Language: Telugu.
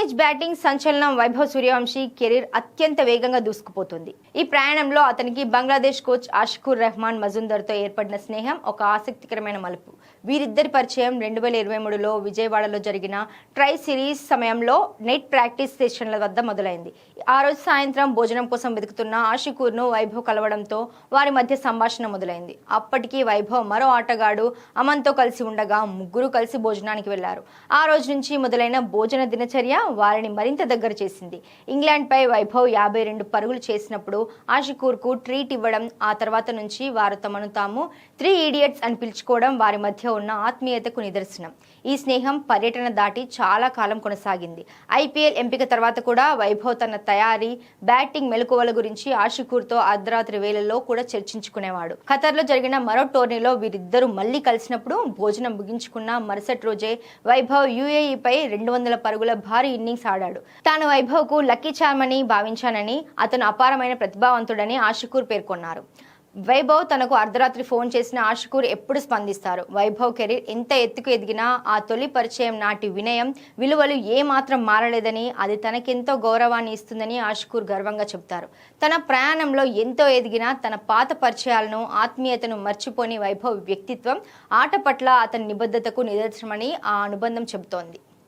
టీనేజ్ బ్యాటింగ్ సంచలనం వైభవ్ సూర్యవంశీ కెరీర్ అత్యంత వేగంగా దూసుకుపోతుంది. ఈ ప్రయాణంలో అతనికి బంగ్లాదేశ్ కోచ్ ఆషికుర్ రెహమాన్ మజుందర్తో ఏర్పడిన స్నేహం ఒక ఆసక్తికరమైన మలుపు. వీరిద్దరి పరిచయం 2023లో విజయవాడలో జరిగిన ట్రై సిరీస్ సమయంలో నెట్ ప్రాక్టీస్ సెషన్ల వద్ద మొదలైంది. ఆ రోజు సాయంత్రం భోజనం కోసం వెతుకుతున్న ఆషికుర్ను వైభవ్ కలవడంతో వారి మధ్య సంభాషణ మొదలైంది. అప్పటికి వైభవ్ మరో ఆటగాడు అమన్తో కలిసి ఉండగా ముగ్గురు కలిసి భోజనానికి వెళ్లారు. ఆ రోజు నుంచి మొదలైన భోజన దినచర్య వారిని మరింత దగ్గర చేసింది. ఇంగ్లాండ్పై వైభవ్ 52 పరుగులు చేసినప్పుడు ఆషికుర్కు ట్రీట్ ఇవ్వడం, ఆ తర్వాత నుంచి వారు తమను తాము 3 ఇడియట్స్ అని పిలుచుకోవడం వారి మధ్య ఉన్న ఆత్మీయతకు నిదర్శనం. ఈ స్నేహం పర్యటన దాటి చాలా కాలం కొనసాగింది. ఐపీఎల్ ఎంపిక తర్వాత కూడా వైభవ్ తన తయారీ, బ్యాటింగ్ మెలకువల గురించి ఆషికుర్తో అర్ధరాత్రి వేళల్లో కూడా చర్చించుకునేవాడు. ఖతర్లో జరిగిన మరో టోర్నీలో వీరిద్దరూ మళ్లీ కలిసినప్పుడు భోజనం ముగించుకున్న మరుసటి రోజే వైభవ్ యూఏఈపై 200 పరుగుల భారీ ఇన్నింగ్స్ ఆడాడు. తాను వైభవ్కు లక్కీ చార్మ్ అని భావించానని, అతను అపారమైన ప్రతిభావంతుడని ఆషికుర్ పేర్కొన్నారు. వైభవ్ తనకు అర్ధరాత్రి ఫోన్ చేసిన ఆషికుర్ ఎప్పుడు స్పందిస్తారు. వైభవ్ కెరీర్ ఎంత ఎత్తుకు ఎదిగినా ఆ తొలి పరిచయం నాటి వినయం, విలువలు ఏ మాత్రం మారలేదని, అది తనకెంతో గౌరవాన్ని ఇస్తుందని ఆషికుర్ గర్వంగా చెబుతారు. తన ప్రయాణంలో ఎంతో ఎదిగినా తన పాత పరిచయాలను, ఆత్మీయతను మర్చిపోని వైభవ్ వ్యక్తిత్వం, ఆట పట్ల అతని నిబద్ధతకు నిదర్శనమని ఆ అనుబంధం చెబుతోంది.